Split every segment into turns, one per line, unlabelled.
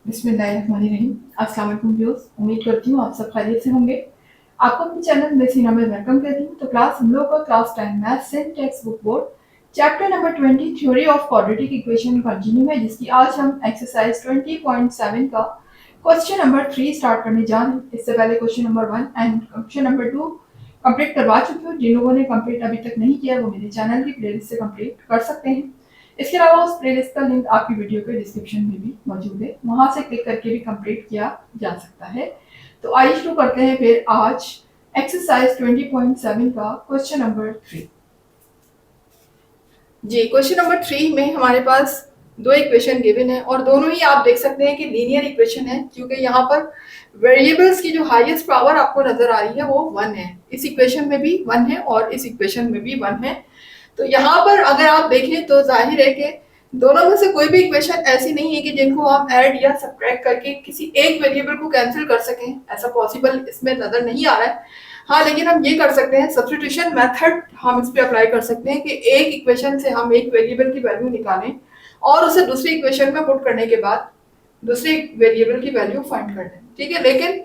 बिस्मिल्लाहिर्रहमानिर्रहीम। अस्सलाम वालेकुम व्यूअर्स, उम्मीद करती हूँ आप सब खैरियत से होंगे। आपको अपने चैनल बेसिना में वेलकम करती हूँ। तो क्लास हम लोग का class 10 maths in text book board chapter number 20 theory of quadratic equation continue है, जिसकी आज हम एक्सरसाइज 20.7 का क्वेश्चन नंबर 3 स्टार्ट करने जा रहे हैं। इससे पहले question number 1 and question number 2 complete करवा चुके हो। जिन लोगों ने कंप्लीट अभी तक नहीं किया वो मेरे चैनल की प्लेलिस्ट से कंप्लीट कर सकते हैं। इसके अलावा उस प्लेलिस्ट का लिंक आपकी वीडियो के डिस्क्रिप्शन में भी मौजूद है, वहां से क्लिक करके भी कंप्लीट किया जा सकता है। तो आइए शुरू करते हैं फिर आज एक्सरसाइज 20.7 का क्वेश्चन नंबर 3। जी, क्वेश्चन नंबर 3 में हमारे पास दो इक्वेशन गिवन है और दोनों ही आप देख सकते हैं कि लीनियर इक्वेशन है, क्योंकि यहाँ पर वेरिएबल्स की जो हाईएस्ट पावर आपको नजर आ रही है वो 1 है। इस इक्वेशन में भी 1 है और इस इक्वेशन में भी 1 है। तो यहाँ पर अगर आप देखें तो जाहिर है कि दोनों में से कोई भी इक्वेशन ऐसी नहीं है कि जिनको हम ऐड या सब्ट्रैक्ट करके किसी एक वेरिएबल को कैंसिल कर सकें। ऐसा पॉसिबल इसमें नजर नहीं आ रहा है। हाँ, लेकिन हम ये कर सकते हैं, सब्स्टिट्यूशन मेथड हम इस पे अप्लाई कर सकते हैं कि एक इक्वेशन से हम एक वेरिएबल की वैल्यू निकालें और उसे दूसरी इक्वेशन में पुट करने के बाद दूसरे वेरिएबल की वैल्यू फाइंड कर लें। ठीक है, लेकिन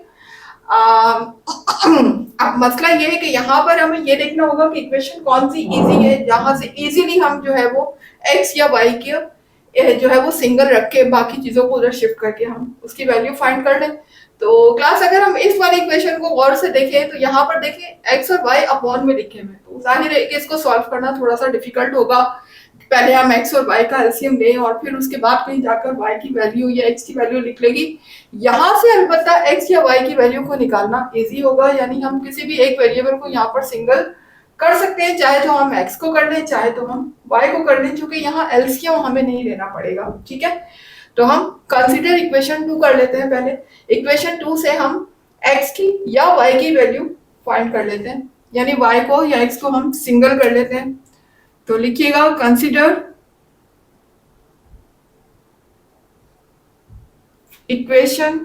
अब मसला ये है कि यहाँ पर हमें ये देखना होगा कि इक्वेशन कौन सी इजी है, जहां से इजीली हम जो है वो एक्स या वाई के जो है वो सिंगल रख के बाकी चीजों को उधर शिफ्ट करके हम उसकी वैल्यू फाइंड कर लें। तो क्लास अगर हम इस वाले इक्वेशन को गौर से देखें तो यहाँ पर देखें एक्स और वाई अपॉन में लिखे हुए, तो जाहिर है कि इसको सॉल्व करना थोड़ा सा डिफिकल्ट होगा। पहले हम एक्स और वाई का एलसीएम लें और फिर उसके बाद कहीं जाकर वाई की वैल्यू या एक्स की वैल्यू लिख लेगी। यहाँ से अलबत्ता एक्स या वाई की वैल्यू को निकालना इजी होगा, यानी हम किसी भी एक वेरिएबल को यहाँ पर सिंगल कर सकते हैं, चाहे तो हम एक्स को कर लें चाहे तो हम वाई को कर लें, क्योंकि यहाँ एलसीएम हमें नहीं लेना पड़ेगा। ठीक है, तो हम कंसीडर इक्वेशन 2 कर लेते हैं। पहले इक्वेशन 2 से हम एक्स की या वाई की वैल्यू फाइंड कर लेते हैं, यानी वाई को या एक्स को हम सिंगल कर लेते हैं। तो लिखिएगा कंसीडर इक्वेशन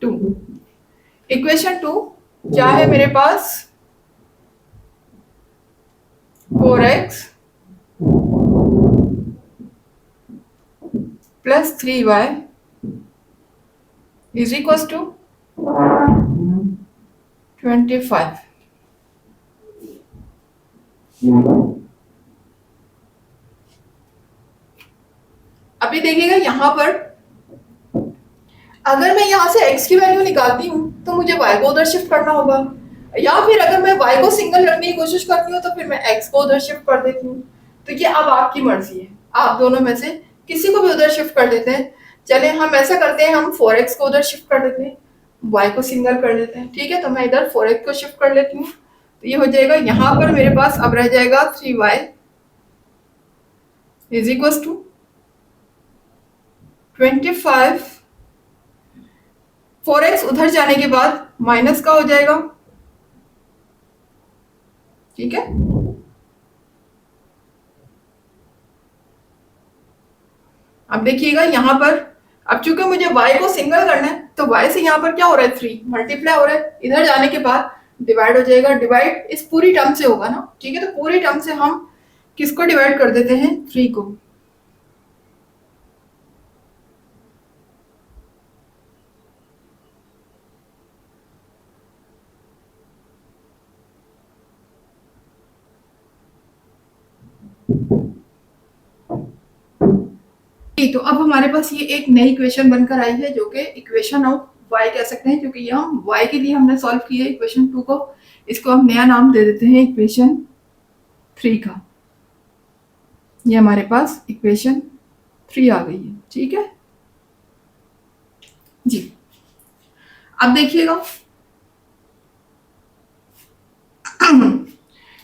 2। इक्वेशन 2 क्या है मेरे पास, 4x plus 3y is equal to 25। अभी देखिएगा यहाँ पर अगर मैं यहाँ से x की वैल्यू निकालती हूँ तो मुझे y को उधर शिफ्ट करना होगा, या फिर अगर मैं y को सिंगल रखने की कोशिश करती हूँ तो फिर मैं x को उधर शिफ्ट कर देती हूँ। तो ये अब आपकी मर्जी है, आप दोनों में से किसी को भी उधर शिफ्ट कर देते हैं। चले हम ऐसा करते हैं, हम 4x को उधर शिफ्ट कर देते हैं, y को सिंगल कर देते हैं। ठीक है, तो मैं इधर 4x को शिफ्ट कर लेती हूँ, तो ये हो जाएगा यहाँ पर मेरे पास अब रह जाएगा 3y is equal to 25। 4x उधर जाने के बाद माइनस का हो जाएगा। ठीक है, अब देखिएगा यहाँ पर अब चूंकि मुझे y को सिंगल करना है तो y से यहाँ पर क्या हो रहा है, 3 मल्टीप्लाई हो रहा है, इधर जाने के बाद डिवाइड हो जाएगा। डिवाइड इस पूरी टर्म से होगा ना। ठीक है, तो पूरी टर्म से हम किसको डिवाइड कर देते हैं, 3 को। तो अब हमारे पास ये एक नई इक्वेशन बनकर आई है जो कि इक्वेशन ऑफ y कह सकते हैं, क्योंकि ये हम y के लिए हमने सॉल्व की है इक्वेशन 2 को। इसको हम नया नाम दे देते हैं इक्वेशन 3 का। ये हमारे पास इक्वेशन 3 आ गई है। ठीक है जी, अब देखिएगा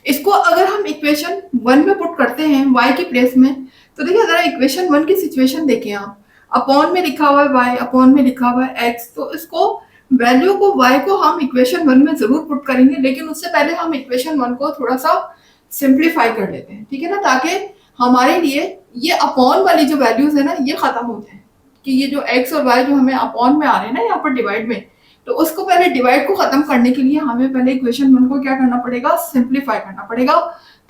इसको अगर हम इक्वेशन 1 में पुट करते हैं y की प्लेस में, तो देखिए जरा इक्वेशन 1 की सिचुएशन देखें आप। अपॉन में लिखा हुआ है y, अपॉन में लिखा हुआ है x, तो इसको वैल्यू को y को हम इक्वेशन 1 में जरूर पुट करेंगे, लेकिन उससे पहले हम इक्वेशन 1 को थोड़ा सा सिंप्लीफाई कर लेते हैं। ठीक है ना, ताकि हमारे लिए ये अपॉन वाली जो वैल्यूज है ना ये खत्म हो जाए, कि ये जो x और y जो हमें अपॉन में आ रहे हैं ना यहाँ पर डिवाइड में, तो उसको पहले डिवाइड को खत्म करने के लिए हमें पहले इक्वेशन 1 को क्या करना पड़ेगा, सिंप्लीफाई करना पड़ेगा।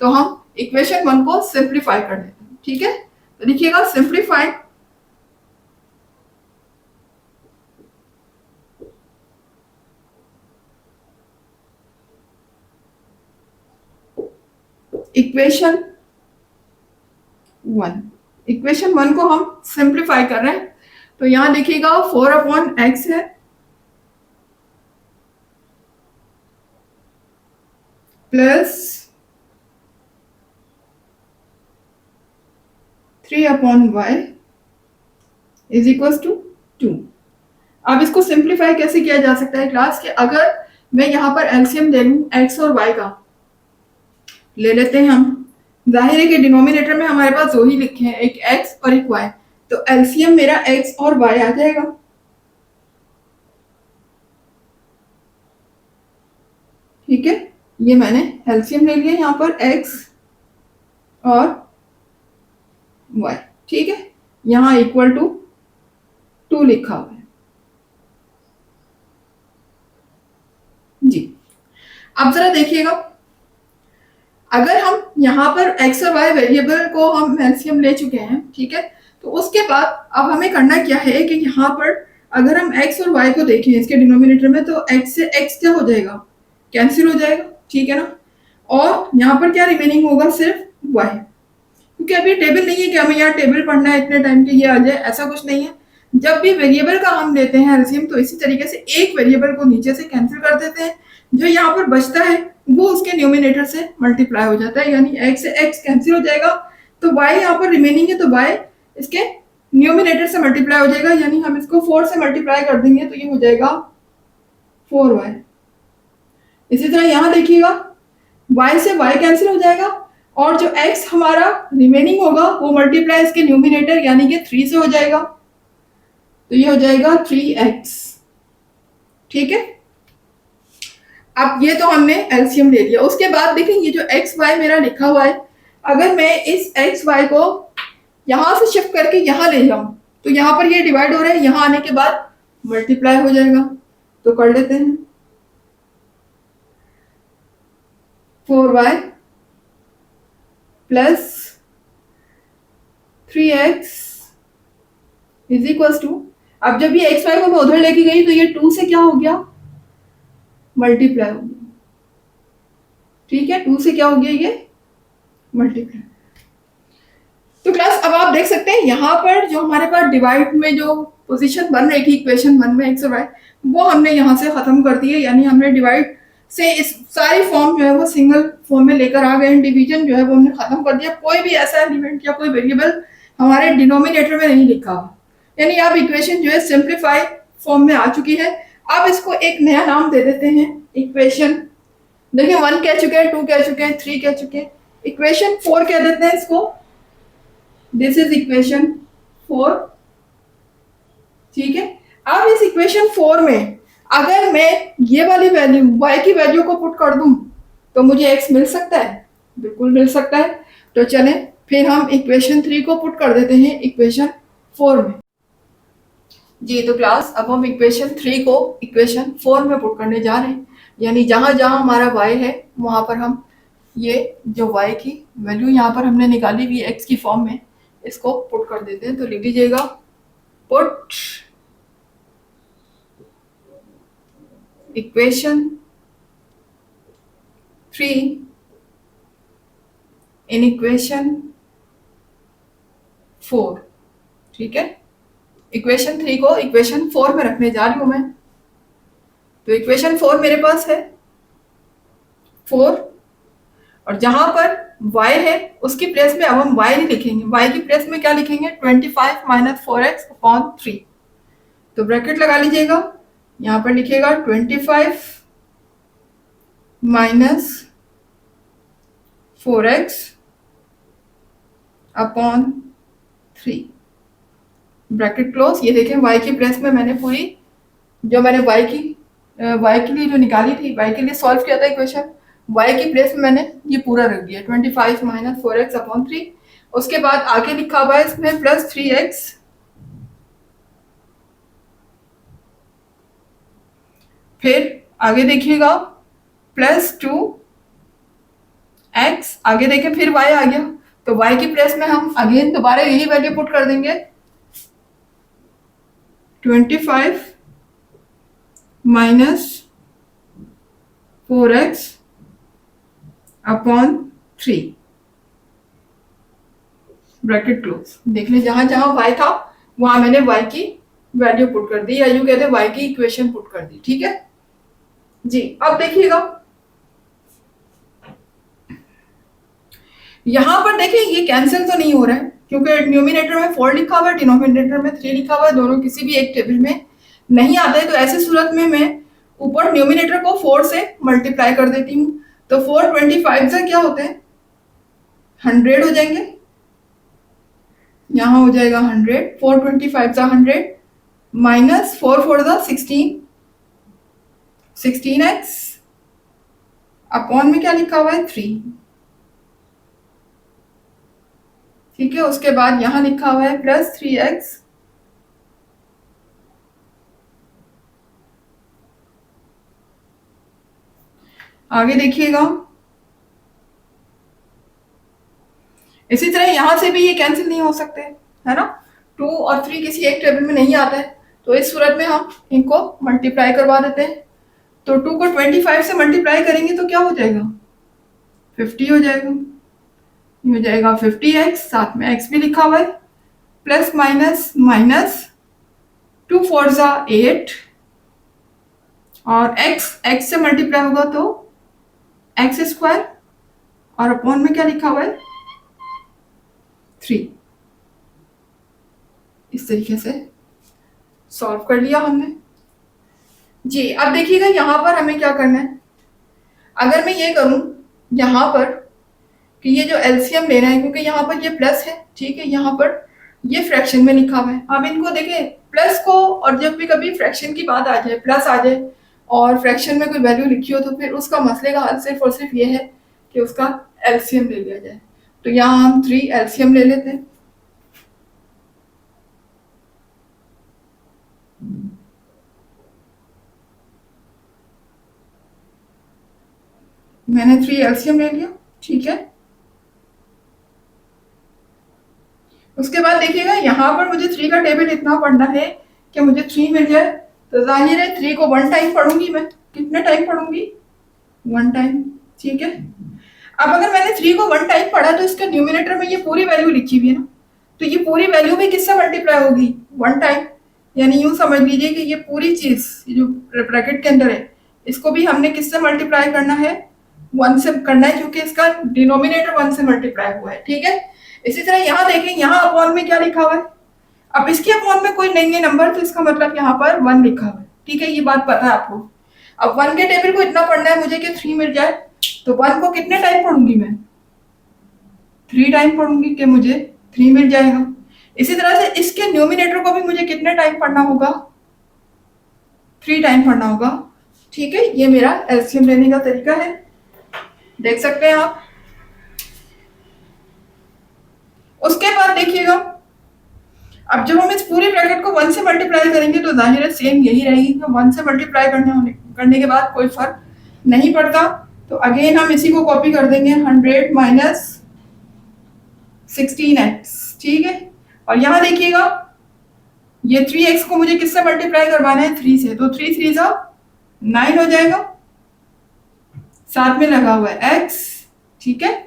तो हम इक्वेशन 1 को सिंप्लीफाई कर लेते हैं। ठीक है, तो लिखिएगा सिंप्लीफाई इक्वेशन 1। इक्वेशन 1 को हम सिंप्लीफाई कर रहे हैं, तो यहां देखिएगा 4/x है plus 3/y is equal to 2। अब इसको सिंप्लीफाई कैसे किया जा सकता है क्लास के, अगर मैं यहाँ पर एलसीएम ले लूँ x और y का, ले लेते हैं हम। जाहिर है कि डिनोमिनेटर में हमारे पास दो ही लिखे हैं, एक x और एक y, तो एलसीएम मेरा x और y आ जाएगा। ठीक है, ये मैंने एलसीएम ले लिया यहाँ पर x और y। ठीक है, यहाँ इक्वल टू 2 लिखा हुआ है जी। अब जरा देखिएगा, अगर हम यहाँ पर x और y वेरिएबल को हम एलसीएम ले चुके हैं, ठीक है, तो उसके बाद अब हमें करना क्या है कि यहाँ पर अगर हम x और y को देखें इसके डिनोमिनेटर में, तो x से x क्या हो जाएगा, कैंसिल हो जाएगा, ठीक है ना। और यहाँ पर क्या रिमेनिंग होगा, सिर्फ y, क्योंकि अभी टेबल नहीं है कि हमें यहाँ टेबल पढ़ना है इतने टाइम के ये आ जाए, ऐसा कुछ नहीं है। जब भी वेरिएबल का हम लेते हैं एलसीएम, तो इसी तरीके से एक वेरिएबल को नीचे से कैंसिल कर देते हैं, जो यहाँ पर बचता है वो उसके न्यूमिनेटर से मल्टीप्लाई हो जाता है, यानी x से x कैंसिल हो जाएगा, तो y यहाँ पर रिमेनिंग है, तो y इसके न्यूमिनेटर से मल्टीप्लाई हो जाएगा, यानी हम इसको 4 से मल्टीप्लाई कर देंगे तो ये हो जाएगा 4y। इसी तरह यहाँ देखिएगा y से y कैंसिल हो जाएगा, और जो x हमारा रिमेनिंग होगा वो मल्टीप्लाई इसके न्यूमिनेटर यानी कि 3 से हो जाएगा, तो ये हो जाएगा 3x। ठीक है, अब ये तो हमने एलसीएम ले लिया। उसके बाद देखें ये जो एक्स वाई मेरा लिखा हुआ है, अगर मैं इस एक्स वाई को यहां से शिफ्ट करके यहां ले जाऊं, तो यहां पर ये डिवाइड हो रहा है, यहां आने के बाद मल्टीप्लाई हो जाएगा, तो कर लेते हैं 4y plus 3x is equal to, अब जब ये एक्स वाई को मैं उधर लेके गई तो ये 2 से क्या हो गया, मल्टीप्लाई हो गया। ठीक है, 2 से क्या हो गया, ये मल्टीप्लाई। तो क्लास अब आप देख सकते हैं यहाँ पर जो हमारे पास डिवाइड में जो पोजीशन बन रही थी इक्वेशन 1 में एक्स और वाई, वो हमने यहाँ से खत्म कर दी है, यानी हमने डिवाइड से इस सारी फॉर्म जो है वो सिंगल फॉर्म में लेकर आ गए, डिवीजन जो है वो हमने खत्म कर दिया। कोई भी ऐसा एलिमेंट या कोई वेरिएबल हमारे डिनोमिनेटर में नहीं लिखा हुआ, यानी अब इक्वेशन जो है सिंप्लीफाइड फॉर्म में आ चुकी है। अब इसको एक नया नाम दे देते हैं इक्वेशन, देखिए 1 कह चुके हैं, 2 कह चुके हैं, 3 कह चुके हैं, इक्वेशन 4 कह देते हैं इसको, दिस इज इक्वेशन 4। ठीक है, अब इस इक्वेशन 4 में अगर मैं ये वाली वैल्यू y की वैल्यू को पुट कर दूं तो मुझे x मिल सकता है, बिल्कुल मिल सकता है। तो चलें फिर हम इक्वेशन 3 को पुट कर देते हैं इक्वेशन 4 में जी। तो क्लास अब हम इक्वेशन 3 को इक्वेशन 4 में पुट करने जा रहे हैं, यानी जहां जहां हमारा y है वहां पर हम ये जो y की वैल्यू यहाँ पर हमने निकाली हुई x की फॉर्म में, इसको पुट कर देते हैं। तो लिख लीजिएगा पुट इक्वेशन 3 इन इक्वेशन 4। ठीक है, इक्वेशन 3 को इक्वेशन 4 में रखने जा रही हूं मैं। तो इक्वेशन 4 मेरे पास है 4, और जहां पर y है उसकी प्लेस में अब हम y नहीं लिखेंगे, y की प्लेस में क्या लिखेंगे, 25 माइनस 4x अपॉन 3। तो ब्रैकेट लगा लीजिएगा, यहां पर लिखिएगा 25 minus 4x upon 3, bracket close. ये देखें y की प्लेस में मैंने पूरी जो मैंने y के लिए जो निकाली थी, y के लिए सॉल्व किया था इक्वेशन, y की प्लेस में मैंने ये पूरा रख दिया 25 माइनस 4x अपॉन 3। उसके बाद आगे लिखा हुआ है इसमें प्लस 3x, फिर आगे देखिएगा प्लस 2x, आगे देखें फिर y आ गया, तो y की प्लेस में हम अगेन दोबारा यही वैल्यू पुट कर देंगे, 25 minus 4x upon 3 bracket close. देख लें जहां जहां y था वहां मैंने y की वैल्यू पुट कर दी, या यूं कहते हैं y की इक्वेशन पुट कर दी। ठीक है जी। अब देखिएगा यहां पर देखें ये कैंसिल तो नहीं हो रहा है क्योंकि न्यूमिनेटर में 4 लिखा हुआ है, डिनोमिनेटर में 3 लिखा हुआ है, दोनों किसी भी एक टेबल में नहीं आते हैं। तो ऐसी सूरत में मैं ऊपर न्यूमिनेटर को 4 से मल्टीप्लाई कर देती हूँ। तो 425 से क्या होते हैं 100 हो जाएंगे, यहां हो जाएगा 100, 425 सा 100 माइनस 4 4 सा 16, 16x अपॉन में क्या लिखा हुआ है 3। ठीक है, उसके बाद यहां लिखा हुआ है प्लस 3x आगे देखिएगा। इसी तरह यहां से भी ये कैंसिल नहीं हो सकते, है ना। 2 और 3 किसी एक टेबल में नहीं आता है, तो इस सूरत में हम इनको मल्टीप्लाई करवा देते हैं। तो 2 को 25 से मल्टीप्लाई करेंगे तो क्या हो जाएगा 50 हो जाएगा। ये हो जाएगा 50x, साथ में x भी लिखा हुआ है, प्लस माइनस माइनस 2 4 सा 8 और x से मल्टीप्लाई होगा तो एक्स स्क्वायर और अपॉन में क्या लिखा हुआ है 3। इस तरीके से सॉल्व कर लिया हमने जी। अब देखिएगा यहां पर हमें क्या करना है। अगर मैं ये करूं यहां पर कि ये जो एलसीएम लेना है, क्योंकि यहाँ पर ये प्लस है, ठीक है, यहाँ पर ये फ्रैक्शन में लिखा हुआ है। अब इनको देखें प्लस को, और जब भी कभी फ्रैक्शन की बात आ जाए, प्लस आ जाए और फ्रैक्शन में कोई वैल्यू लिखी हो, तो फिर उसका मसले का हल सिर्फ और सिर्फ ये है कि उसका एलसीएम ले लिया जाए। तो यहाँ हम 3 एलसीएम ले लेते हैं। मैंने 3 एलसीएम ले लिया, ठीक है। उसके बाद देखिएगा यहाँ पर मुझे 3 का टेबल इतना पढ़ना है कि मुझे 3 मिल जाए। तो जाहिर है 3 को 1 टाइम पढ़ूंगी मैं। कितने टाइम पढ़ूंगी 1 टाइम, ठीक है। अब अगर मैंने 3 को 1 टाइम पढ़ा तो इसके न्यूमिनेटर में ये पूरी वैल्यू लिखी हुई है ना, तो ये पूरी वैल्यू भी किससे मल्टीप्लाई होगी 1 टाइम। यानी यूं समझ लीजिए कि ये पूरी चीज जो ब्रैकेट के अंदर है इसको भी हमने किससे मल्टीप्लाई करना है 1 से करना है, क्योंकि इसका डिनोमिनेटर 1 से मल्टीप्लाई हुआ है, ठीक है। इसी तरह यहाँ देखें, यहाँ अपॉन में क्या लिखा हुआ है। अब इसके अपॉन में कोई नहीं है नंबर, तो इसका मतलब यहाँ पर 1 लिखा हुआ है, ठीक है। ये बात पता है आपको। अब 1 के टेबल को इतना पढ़ना है मुझे कि 3 मिल जाए, तो 1 को कितने टाइम पढ़ूंगी मैं 3 टाइम पढ़ूंगी कि मुझे 3 मिल जाएगा। इसी तरह से इसके न्यूमिनेटर को भी मुझे कितने टाइम पढ़ना होगा 3 टाइम पढ़ना होगा, ठीक है। ये मेरा एलसीएम लेने का तरीका है, देख सकते हैं आप। उसके बाद देखिएगा अब जब हम इस पूरी ब्रैकेट को 1 से मल्टीप्लाई करेंगे तो जाहिर है सेम यही रहेगी कि 1 से मल्टीप्लाई करने के बाद कोई फर्क नहीं पड़ता। तो अगेन हम इसी को कॉपी कर देंगे 100 माइनस 16x, ठीक है। और यहां देखिएगा ये 3x को मुझे किससे मल्टीप्लाई करवाना है 3 से, तो 3 3 सा 9 हो जाएगा, साथ में लगा हुआ है x, ठीक है।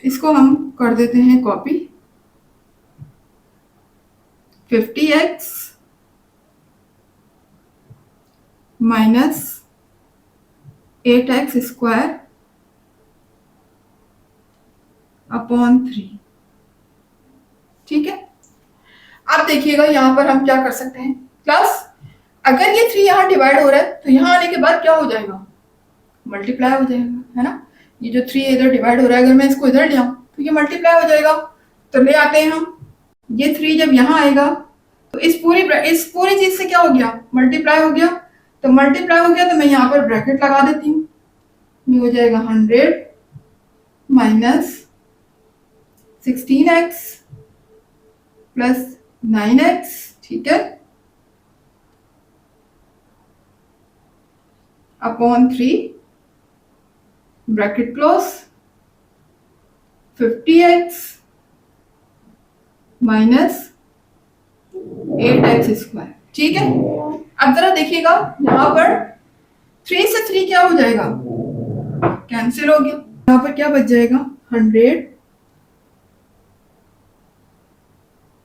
इसको हम कर देते हैं copy 50x minus 8x square upon 3, ठीक है। अब देखिएगा यहां पर हम क्या कर सकते हैं, प्लस अगर ये 3 यहां डिवाइड हो रहा है तो यहां आने के बाद क्या हो जाएगा मल्टीप्लाई हो जाएगा, है ना। ये जो 3 इधर डिवाइड हो रहा है, अगर मैं इसको इधर ले आऊं तो ये मल्टीप्लाई हो जाएगा। तो ले आते हैं हम, ये 3 जब यहां आएगा तो इस पूरी चीज से क्या हो गया मल्टीप्लाई हो गया। तो मल्टीप्लाई हो गया तो मैं यहाँ पर ब्रैकेट लगा देती हूँ, ये हो जाएगा 100 माइनस 16x प्लस 9x, ठीक है, upon 3 bracket close. 50x minus 8x square. ठीक है, अब जरा देखिएगा यहाँ पर 3 से 3 क्या हो जाएगा, कैंसिल हो गया। यहाँ पर क्या बच जाएगा, 100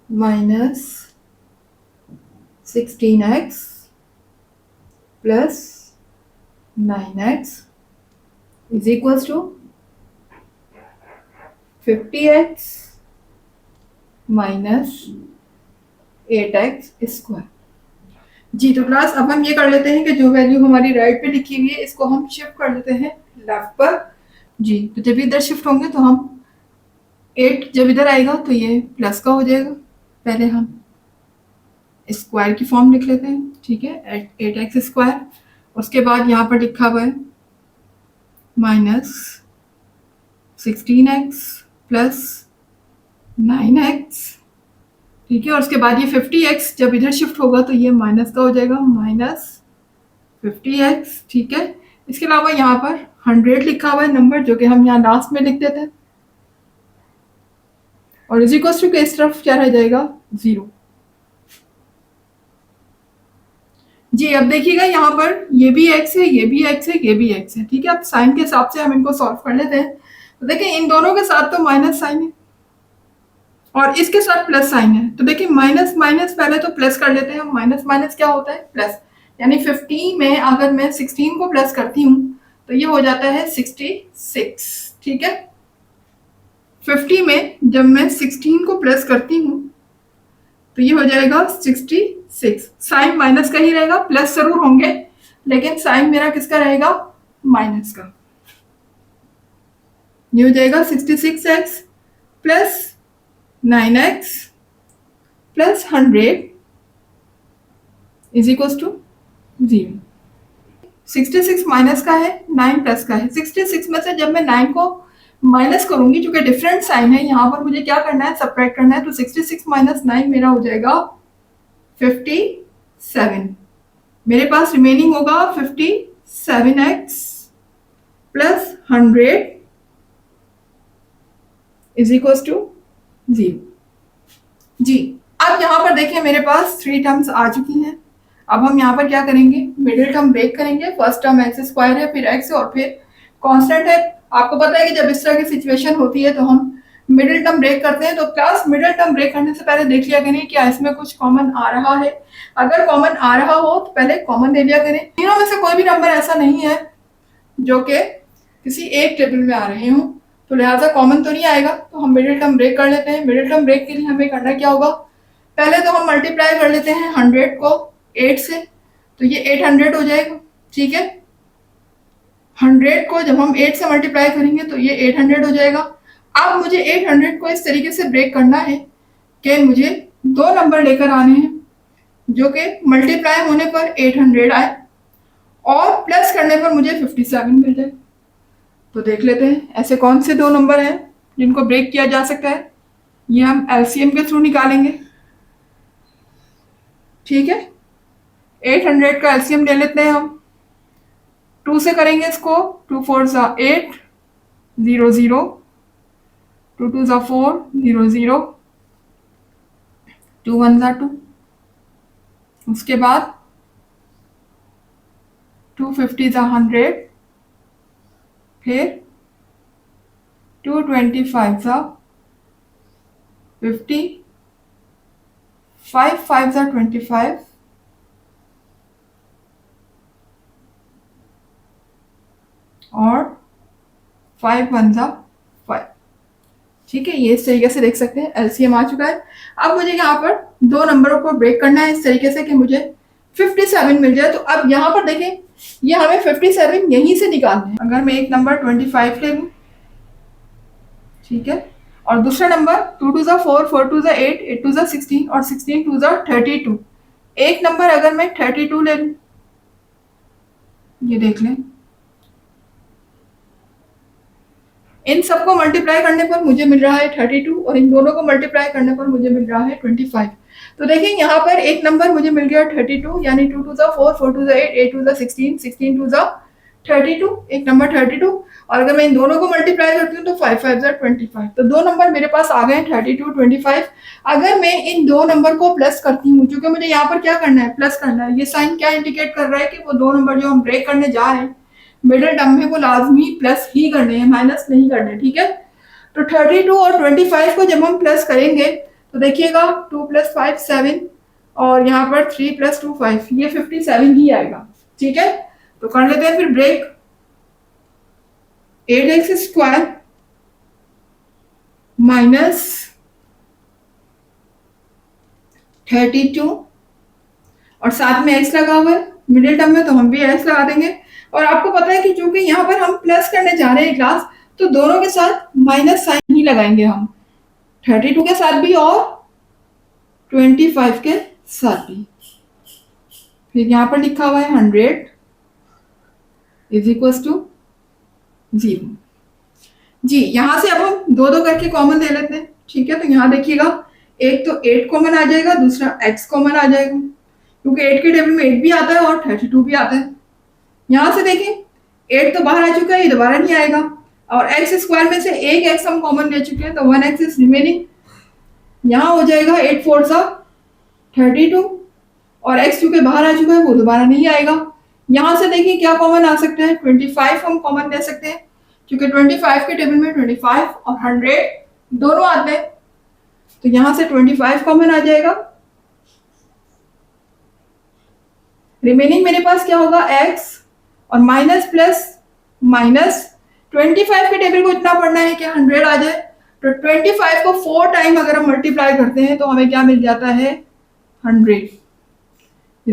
minus 16x plus 9x is equals to 50x minus 8x square. जी तो क्लास अब हम ये कर लेते हैं कि जो वैल्यू हमारी राइट पे लिखी हुई है इसको हम शिफ्ट कर लेते हैं लेफ्ट पर। जी तो जब इधर शिफ्ट होंगे तो हम 8 जब इधर आएगा तो ये प्लस का हो जाएगा। पहले हम स्क्वायर की फॉर्म लिख लेते हैं, ठीक है, 8x स्क्वायर। उसके बाद यहाँ पर लिखा हुआ है माइनस 16x प्लस 9x, ठीक है। और उसके बाद ये 50x जब इधर शिफ्ट होगा तो ये माइनस का हो जाएगा, माइनस 50x, ठीक है। इसके अलावा यहाँ पर 100 लिखा हुआ है नंबर, जो कि हम यहाँ लास्ट में लिख देते हैं, और इज इक्वल टू के इस तरफ क्या रह जाएगा, 0। जी अब देखिएगा यहाँ पर ये भी x है, ये भी x है, ये भी x है, ठीक है। अब साइन के हिसाब से हम इनको सॉल्व कर लेते हैं। तो देखिए इन दोनों के साथ तो माइनस साइन है और इसके साथ प्लस साइन है, तो देखिए माइनस माइनस पहले तो प्लस कर लेते हैं हम। माइनस माइनस क्या होता है, प्लस, यानी 50 में अगर मैं 16 को प्लस करती हूँ तो ये हो जाता है 66, ठीक है। 50 में जब मैं 16 को प्लस करती हूँ तो ये हो जाएगा 66। साइन माइनस का ही रहेगा, प्लस जरूर होंगे लेकिन साइन मेरा किसका रहेगा, माइनस का। ये हो जाएगा 66x plus 9x plus 100 is equal to 0। 66 minus का है, 9 प्लस का है। 66 में से जब मैं 9 को माइनस करूंगी, चूंकि डिफरेंट साइन है, यहाँ पर मुझे क्या करना है, सब्ट्रैक्ट करना है, तो 66 माइनस 9 मेरा हो जाएगा 57। मेरे पास रिमेनिंग होगा 57x plus 100 is equal to 0। जी अब यहाँ पर देखिए मेरे पास 3 टर्म्स आ चुकी हैं। अब हम यहाँ पर क्या करेंगे, मिडिल टर्म ब्रेक करेंगे। फर्स्ट टर्म एक्स स्क्वायर है, फिर एक्स और फिर कांस्टेंट है। आपको पता है कि जब इस तरह की सिचुएशन होती है तो हम मिडिल टर्म ब्रेक करते हैं। तो क्लास मिडिल टर्म ब्रेक करने से पहले देख लिया करें क्या इसमें कुछ कॉमन आ रहा है। अगर कॉमन आ रहा हो तो पहले कॉमन ले लिया करें। तीनों में से कोई भी नंबर ऐसा नहीं है जो कि किसी एक टेबल में आ रहे हों, तो लिहाजा कॉमन तो नहीं आएगा। तो हम मिडिल टर्म ब्रेक कर लेते हैं। मिडिल टर्म ब्रेक के लिए हमें करना क्या होगा, पहले तो हम मल्टीप्लाई कर लेते हैं 100 को 8 से, तो ये 800 हो जाएगा, ठीक है। 100 को जब हम 8 से मल्टीप्लाई करेंगे तो ये 800 हो जाएगा। अब मुझे 800 को इस तरीके से ब्रेक करना है कि मुझे 2 नंबर लेकर आने हैं जो कि मल्टीप्लाई होने पर 800 आए और प्लस करने पर मुझे 57 मिल जाए। तो देख लेते हैं ऐसे कौन से 2 नंबर हैं जिनको ब्रेक किया जा सकता है। ये हम एलसीएम के थ्रू निकालेंगे, ठीक है। 800 का एलसीएम ले लेते हैं हम। 2 से करेंगे इसको, 2 4 ज़ा 8 0 0, 2 2 ज़ा 4 0 0, 2 1 ज़ा 2। उसके बाद 250 ज़ा 100, फिर 225 ज़ा 50, 5 5 ज़ा 25, और 5 1 ज़ा 5, ठीक है। ये इस तरीके से देख सकते हैं एलसीएम आ चुका है। अब मुझे यहाँ पर 2 नंबरों को ब्रेक करना है इस तरीके से कि मुझे 57 मिल जाए। तो अब यहाँ पर देखें ये हमें 57 यहीं से निकालना है। अगर मैं एक नंबर 25 ले लूँ, ठीक है, और दूसरा नंबर 2 2 ज़ा 4 4 2 ज़ा 8 8 2 ज़ा 16 और 16 2 ज़ा 32, एक नंबर अगर मैं 32 ले लूँ, ये देख लें, इन सबको मल्टीप्लाई करने पर मुझे मिल रहा है 32 और इन दोनों को मल्टीप्लाई करने पर मुझे मिल रहा है 25। तो देखिए यहाँ पर एक नंबर मुझे मिल गया 32, यानी 2 2 ज़ा 4 4 2 ज़ा 8 8 2 ज़ा 16 16 2 ज़ा 32, एक नंबर 32, और अगर मैं इन दोनों को मल्टीप्लाई करती हूँ तो 5 5 25, तो दो नंबर मेरे पास आ गए 32 25। अगर मैं इन दो नंबर को प्लस करती हूँ, क्योंकि मुझे यहाँ पर क्या करना है, प्लस करना है, ये साइन क्या इंडिकेट कर रहा है कि वो दो नंबर जो हम ब्रेक करने जा रहे हैं मिडिल टर्म में वो लाजमी प्लस ही करने हैं, माइनस नहीं करने, ठीक है। तो 32 और 25 को जब हम प्लस करेंगे तो देखिएगा 2 + 5 7, और यहाँ पर 3 + 2 5, ये 57 ही आएगा, ठीक है। तो कर लेते हैं फिर ब्रेक। 8x² माइनस 32, और साथ में x लगा हुआ है मिडिल टर्म में, तो हम भी x लगा देंगे। और आपको पता है कि चूंकि यहाँ पर हम प्लस करने जा रहे हैं क्लास, तो दोनों के साथ माइनस साइन ही लगाएंगे हम, 32 के साथ भी और 25 के साथ भी। फिर यहाँ पर लिखा हुआ है 100 = 0। जी, यहाँ से अब हम दो दो करके कॉमन ले लेते हैं, ठीक है। तो यहाँ देखिएगा, एक तो 8 कॉमन आ जाएगा, दूसरा x कॉमन आ जाएगा, क्योंकि 8 के टेबल में 8 भी आता है और 32 भी आता है। यहाँ से देखिए 8 तो बाहर आ चुका है, ये दोबारा नहीं आएगा, और x² में से एक x हम कॉमन ले चुके हैं, तो 1x इज रिमेनिंग। यहाँ हो जाएगा 8 4 32, और x चूंकि बाहर आ चुका है वो दोबारा नहीं आएगा। यहाँ से देखिए क्या कॉमन आ सकता है, 25 हम कॉमन ले सकते हैं, क्योंकि 25 के टेबल में 25 और 100 दोनों आते हैं, तो यहाँ से 25 कॉमन आ जाएगा। रिमेनिंग मेरे पास क्या होगा, x और माइनस प्लस माइनस, 25 के टेबल को इतना पढ़ना है कि 100 आ जाए, तो 25 को 4 टाइम अगर हम मल्टीप्लाई करते हैं तो हमें क्या मिल जाता है, 100 =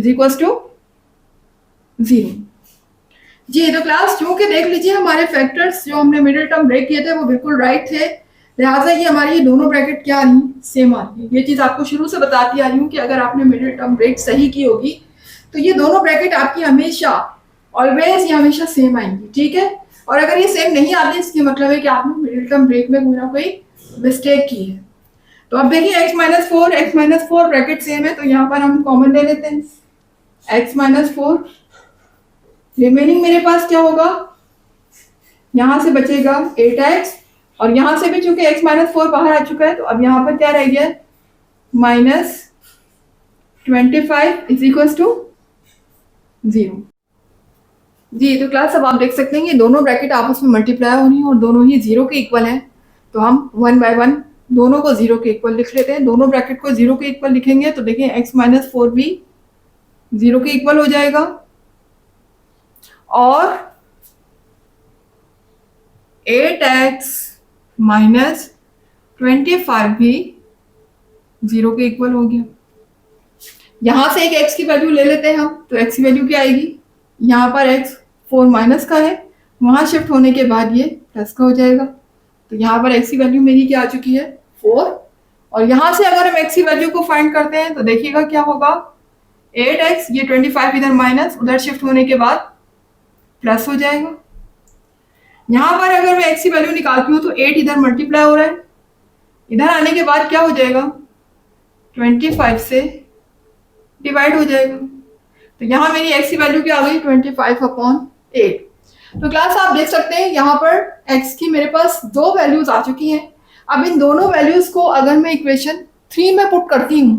0। जी, तो क्लास चूंकि देख लीजिए हमारे फैक्टर्स जो हमने मिडिल टर्म ब्रेक किए थे वो बिल्कुल राइट थे, लिहाजा ये हमारी ये दोनों ब्रैकेट क्या आ रही, सेम आ रही है। ये चीज आपको शुरू से बताती आ रही हूँ कि अगर आपने मिडिल टर्म ब्रेक सही की होगी तो ये दोनों ब्रैकेट आपकी हमेशा ऑलवेज ये हमेशा सेम आएंगी, ठीक है। और अगर ये सेम नहीं आती, इसकी मतलब है कि आपने मिडिल टर्म ब्रेक में कोई ना कोई मिस्टेक की है। तो अब देखिए x - 4 ब्रैकेट सेम है, तो यहाँ पर हम कॉमन ले लेते हैं, x - 4। रिमेनिंग मेरे पास क्या होगा, यहां से बचेगा 8x, और यहां से भी चूंकि x - 4 बाहर आ चुका है, तो अब यहाँ पर क्या रह गया, -25 = 0। जी, तो क्लास अब आप देख सकते हैं कि दोनों ब्रैकेट आपस में मल्टीप्लाई हो रही हैं और दोनों ही 0 के इक्वल हैं, तो हम 1 बाय 1 दोनों को 0 के इक्वल लिख लेते हैं। दोनों ब्रैकेट को 0 के इक्वल लिखेंगे तो देखिए x - 4 भी 0 के इक्वल हो जाएगा, और 8x - 25 भी 0 के इक्वल हो गया। यहां से एक x की वैल्यू ले लेते हैं हम, तो x की वैल्यू क्या आएगी, यहाँ पर x 4 माइनस का है, वहां शिफ्ट होने के बाद ये प्लस का हो जाएगा, तो यहाँ पर x की वैल्यू मेरी क्या आ चुकी है, 4। और यहां से अगर हम x की वैल्यू को फाइंड करते हैं तो देखिएगा क्या होगा, 8x, ये 25 इधर माइनस, उधर शिफ्ट होने के बाद प्लस हो जाएगा। यहां पर अगर मैं x की वैल्यू निकालती हूँ तो 8 इधर मल्टीप्लाई हो रहा है, इधर आने के बाद क्या हो जाएगा, 25 से डिवाइड हो जाएगा, तो यहाँ मेरी x की वैल्यू क्या आ गई, 25/8। तो क्लास आप देख सकते हैं यहाँ पर x की मेरे पास दो वैल्यूज आ चुकी हैं। अब इन दोनों वैल्यूज को अगर मैं इक्वेशन 3 में पुट करती हूँ,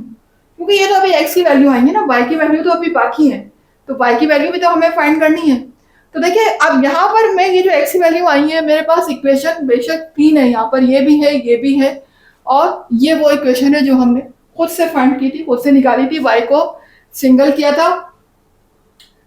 क्योंकि ये तो अभी x की वैल्यू आई है ना, y की वैल्यू तो अभी बाकी है, तो y की वैल्यू भी तो हमें फाइंड करनी है। तो देखिए अब यहाँ पर मैं ये जो x की वैल्यू आई है, मेरे पास इक्वेशन बेशक 3 है, यहाँ पर ये भी है, ये भी है, और ये वो इक्वेशन है जो हमने खुद से फाइंड की थी, खुद से निकाली थी, y को सिंगल किया था।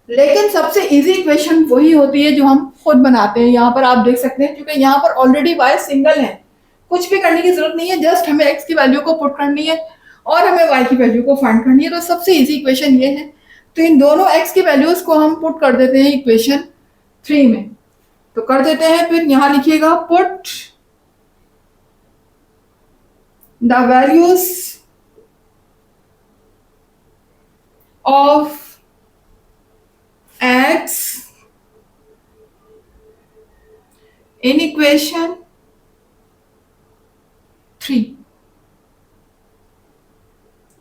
लेकिन सबसे इजी इक्वेशन वही होती है जो हम खुद बनाते हैं। यहाँ पर आप देख सकते हैं, क्योंकि यहाँ पर ऑलरेडी y सिंगल है, कुछ भी करने की जरूरत नहीं है, जस्ट हमें x की वैल्यू को पुट करनी है और हमें y की वैल्यू को फाइंड करनी है। तो सबसे इजी इक्वेशन ये है। तो इन दोनों x की वैल्यूज को हम पुट कर देते हैं इक्वेशन 3 में, तो कर देते हैं। फिर यहाँ लिखिएगा put the values of x in equation 3।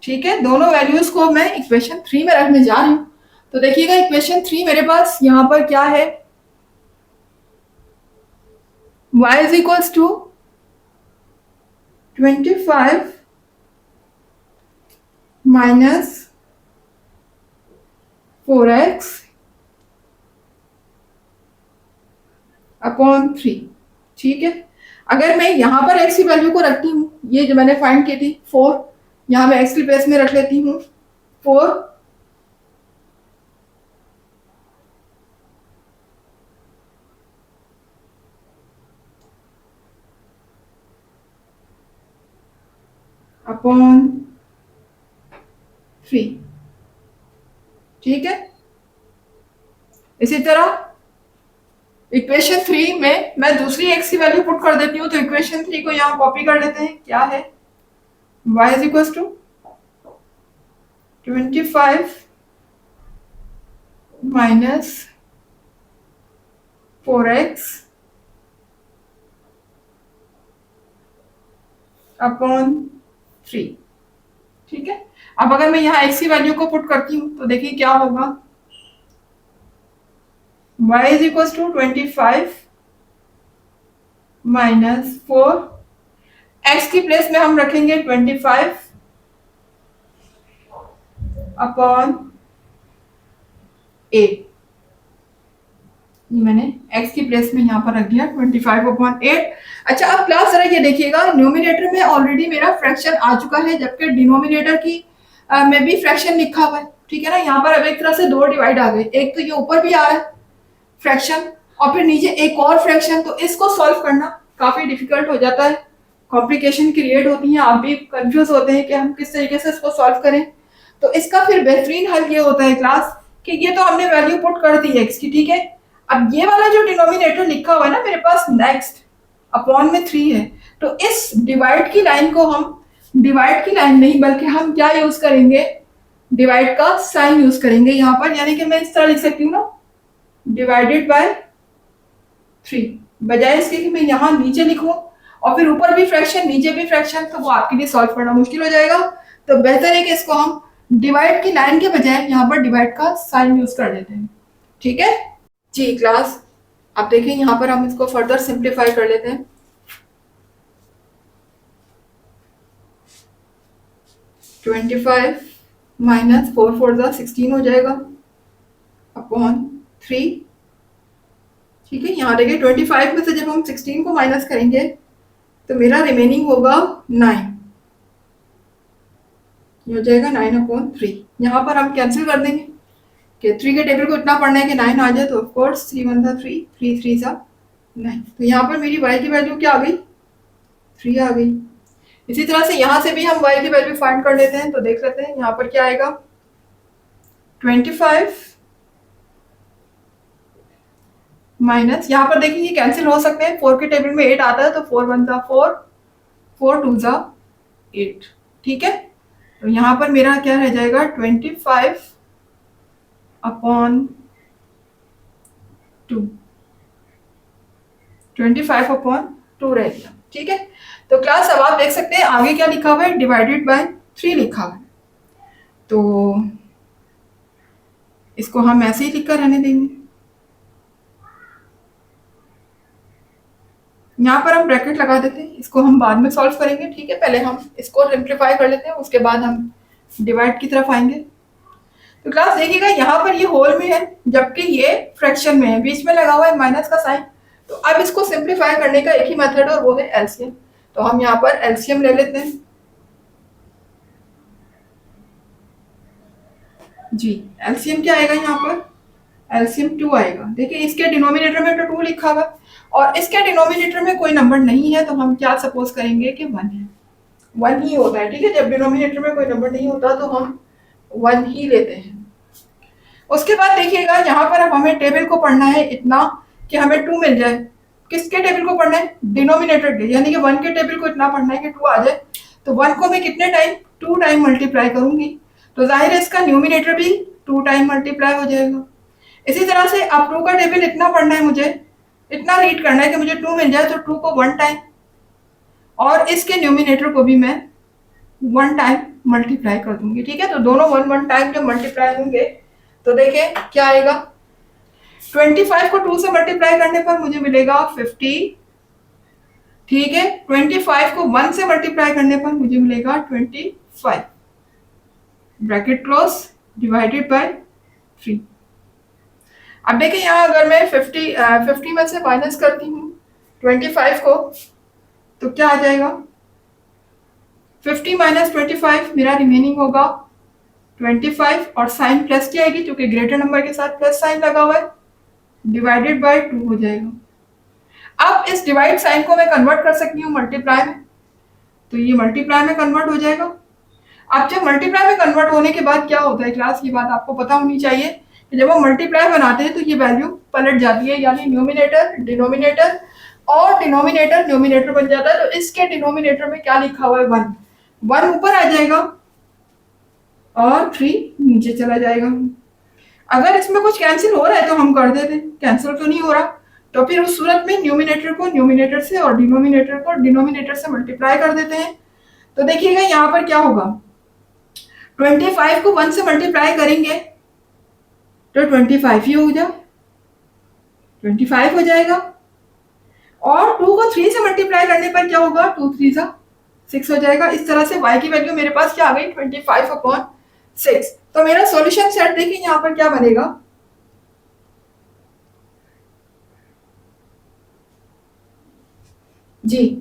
ठीक है, दोनों वैल्यूज को मैं इक्वेशन 3 में रखने जा रही हूं। तो देखिएगा इक्वेशन 3 मेरे पास यहाँ पर क्या है, y is equals to 25 minus 4x upon 3। ठीक है, अगर मैं यहाँ पर x की वैल्यू को रखती हूँ, ये जो मैंने फाइंड की थी 4, यहाँ मैं x की प्लेस में रख लेती हूँ 4 अपॉन 3। ठीक है, इसी तरह इक्वेशन 3 में मैं दूसरी x की वैल्यू पुट कर देती हूँ, तो इक्वेशन 3 को यहाँ कॉपी कर लेते हैं। क्या है, y is equal to 25 minus 4x upon 3। ठीक है, अब अगर मैं यहाँ x की वैल्यू को पुट करती हूँ तो देखिए क्या होगा, y is equal to 25 minus 4, x की प्लेस में हम रखेंगे 25 अपॉन 8। ये मैंने x की प्लेस में यहाँ पर रख दिया 25 अपॉन 8। अच्छा, अब क्लास जरा ये देखिएगा, न्यूमिनेटर में ऑलरेडी मेरा फ्रैक्शन आ चुका है, जबकि डिनोमिनेटर की में भी फ्रैक्शन लिखा हुआ है। ठीक है ना, यहाँ पर अब एक तरह से दो डिवाइड आ गए, एक तो ये ऊपर भी आ रहा है फ्रैक्शन और फिर नीचे एक और फ्रैक्शन, तो इसको सॉल्व करना काफी डिफिकल्ट हो जाता है, कॉम्प्लिकेशन क्रिएट होती है, आप भी कंफ्यूज होते हैं कि हम किस तरीके से इसको सॉल्व करें। तो इसका फिर बेहतरीन हल ये होता है क्लास कि ये तो हमने वैल्यू पुट कर दी x की। ठीक है, अब ये वाला जो डिनोमिनेटर लिखा हुआ है ना मेरे पास, नेक्स्ट अपॉन में 3 है, तो इस डिवाइड की लाइन को हम, डिवाइड की लाइन नहीं बल्कि हम क्या यूज करेंगे, डिवाइड का साइन यूज करेंगे यहाँ पर, यानी कि मैं इस तरह लिख सकती हूँ ना, डिवाइडेड बाय 3, बजाय इसके कि मैं यहाँ नीचे लिखूं और फिर ऊपर भी फ्रैक्शन नीचे भी फ्रैक्शन, तो वो आपके लिए सॉल्व करना मुश्किल हो जाएगा। तो बेहतर है कि इसको हम डिवाइड की लाइन के बजाय यहाँ पर डिवाइड का साइन यूज कर लेते हैं। ठीक है जी क्लास, आप देखें यहाँ पर हम इसको फर्दर सिंप्लीफाई कर लेते हैं। -25 माइनस 4 4 16 हो जाएगा अपॉन 3। ठीक है, यहाँ देखिए 25 में से जब हम 16 को माइनस करेंगे तो मेरा रिमेनिंग होगा 9, ये हो जाएगा 9 अपॉन 3। यहाँ पर हम कैंसिल कर देंगे कि 3 के टेबल को इतना पढ़ना है कि 9 आ जाए, तो ऑफकोर्स 3 1 3, 3 3 9। तो यहाँ पर मेरी y की वैल्यू क्या आ गई, 3 आ गई। इसी तरह से यहाँ से भी हम y की वैल्यू फाइंड कर लेते हैं, तो देख लेते हैं यहाँ पर क्या आएगा, 25 माइनस, यहाँ पर देखिए ये कैंसिल हो सकते हैं, 4 के टेबल में 8 आता है, तो 4 1 4, 4 2 8। ठीक है, तो यहाँ पर मेरा क्या रह जाएगा, 25 अपॉन 2, 25 अपॉन 2 रह गया। ठीक है, तो क्लास अब आप देख सकते हैं आगे क्या लिखा हुआ है, डिवाइडेड बाय 3 लिखा हुआ है, तो इसको हम ऐसे ही लिखकर रहने देंगे। यहाँ पर हम ब्रैकेट लगा देते हैं, इसको हम बाद में सॉल्व करेंगे। ठीक है, पहले हम इसको सिंप्लीफाई कर लेते हैं, उसके बाद हम डिवाइड की तरफ आएंगे। तो क्लास देखिएगा यहाँ पर ये होल में है जबकि ये फ्रैक्शन में है, बीच में लगा हुआ है माइनस का साइन। तो अब इसको सिंप्लीफाई करने का एक ही मेथड है और वो है एलसीएम। तो हम यहाँ पर एलसीएम ले लेते हैं जी। एलसीएम क्या आएगा यहाँ पर, एलसीएम 2 आएगा। देखिए इसके डिनोमिनेटर में तो 2 लिखा हुआ और इसके डिनोमिनेटर में कोई नंबर नहीं है, तो हम क्या सपोज करेंगे कि 1 है, 1 ही होता है। ठीक है, जब डिनोमिनेटर में कोई नंबर नहीं होता तो हम 1 ही लेते हैं। उसके बाद देखिएगा यहाँ पर अब हमें टेबल को पढ़ना है इतना कि हमें 2 मिल जाए। किसके टेबल को पढ़ना है, डिनोमिनेटर के, यानी कि 1 के टेबल को इतना पढ़ना है कि 2 आ जाए। तो 1 को मैं कितने टाइम, 2 टाइम मल्टीप्लाई करूंगी, तो जाहिर है इसका न्यूमिनेटर भी 2 टाइम मल्टीप्लाई हो जाएगा। इसी तरह से अब 2 का टेबल इतना पढ़ना है, मुझे इतना रीड करना है कि मुझे 2 मिल जाए, तो 2 को 1 टाइम और इसके न्यूमिनेटर को भी मैं 1 टाइम मल्टीप्लाई कर दूंगी। ठीक है, तो दोनों 1 1 टाइम जब मल्टीप्लाई होंगे तो देखिए क्या आएगा, 25 को 2 से मल्टीप्लाई करने पर मुझे मिलेगा 50 ठीक है, 25 को 1 से मल्टीप्लाई करने पर मुझे मिलेगा 25, ब्रैकेट क्लोज, डिवाइडेड बाय 3। अब देखिए यहाँ अगर मैं 50 में से माइनस करती हूँ 25 को, तो क्या आ जाएगा, 50 माइनस 25 मेरा रिमेनिंग होगा 25, और साइन प्लस की आएगी क्योंकि ग्रेटर नंबर के साथ प्लस साइन लगा हुआ है, डिवाइडेड बाय 2 हो जाएगा। अब इस डिवाइड साइन को मैं कन्वर्ट कर सकती हूँ मल्टीप्लाई में, तो ये मल्टीप्लाई में कन्वर्ट हो जाएगा। अब जब मल्टीप्लाई में कन्वर्ट होने के बाद क्या होता है क्लास, की बात आपको पता होनी चाहिए कि जब हम मल्टीप्लाई बनाते हैं तो ये वैल्यू पलट जाती है, यानी न्यूमिनेटर डिनोमिनेटर और डिनोमिनेटर न्यूमिनेटर बन जाता है। तो इसके डिनोमिनेटर में क्या लिखा हुआ है, 1, 1 ऊपर आ जाएगा और 3 नीचे चला जाएगा। अगर इसमें कुछ कैंसिल हो रहा है तो हम कर देते, कैंसिल तो नहीं हो रहा, तो फिर उस सूरत में न्यूमिनेटर को न्यूमिनेटर से और डिनोमिनेटर को डिनोमिनेटर से मल्टीप्लाई कर देते हैं। तो देखिएगा यहाँ पर क्या होगा, 25 को 1 से मल्टीप्लाई करेंगे तो 25 ही हो जाए, 25 हो जाएगा, और 2 को 3 से मल्टीप्लाई करने पर क्या होगा, 2 3 जा 6 हो जाएगा। इस तरह से y की वैल्यू मेरे पास क्या आ गई, 25/6। तो मेरा सॉल्यूशन सेट देखिए यहाँ पर क्या बनेगा, जी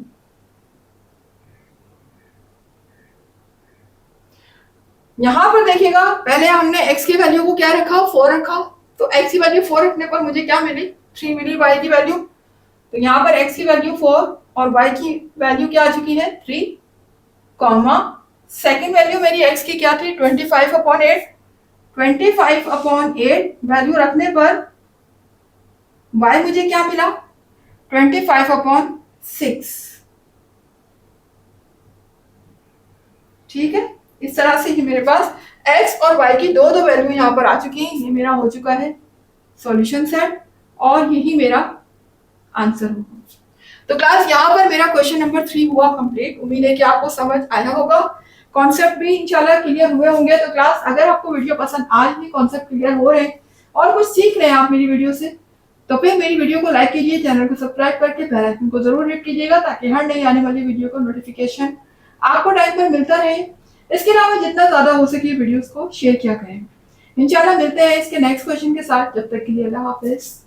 यहां पर देखिएगा पहले हमने x की वैल्यू को क्या रखा, 4 रखा, तो x की वैल्यू 4 रखने पर मुझे क्या मिली, 3 मिली y की वैल्यू। तो यहाँ पर x की वैल्यू 4 और y की वैल्यू क्या आ चुकी है, 3, कॉमा सेकेंड वैल्यू मेरी x की क्या थी, 25/8, 25/8 वैल्यू रखने पर y मुझे क्या मिला, 25/6। ठीक है, इस तरह से ही मेरे पास x और y की दो वैल्यू यहाँ पर आ चुकी हैं। ये मेरा हो चुका है सॉल्यूशन सेट और यही मेरा आंसर होगा। तो क्लास यहाँ पर मेरा क्वेश्चन नंबर 3 हुआ कंप्लीट। उम्मीद है कि आपको समझ आया होगा, कॉन्सेप्ट भी इंशाल्लाह क्लियर हुए होंगे। तो क्लास अगर आपको वीडियो पसंद आज भी कॉन्सेप्ट क्लियर हो रहे हैं और कुछ सीख रहे हैं आप मेरी वीडियो से, तो फिर मेरी वीडियो को लाइक कीजिए, चैनल को सब्सक्राइब करके बेल आइकन को जरूर हिट कीजिएगा ताकि हर नई आने वाली वीडियो को नोटिफिकेशन आपको टाइम पर मिलता रहे। इसके अलावा जितना ज्यादा हो सके वीडियोस को शेयर किया करें। इंशाल्लाह मिलते हैं इसके नेक्स्ट क्वेश्चन के साथ, जब तक के लिए अल्लाह हाफिज।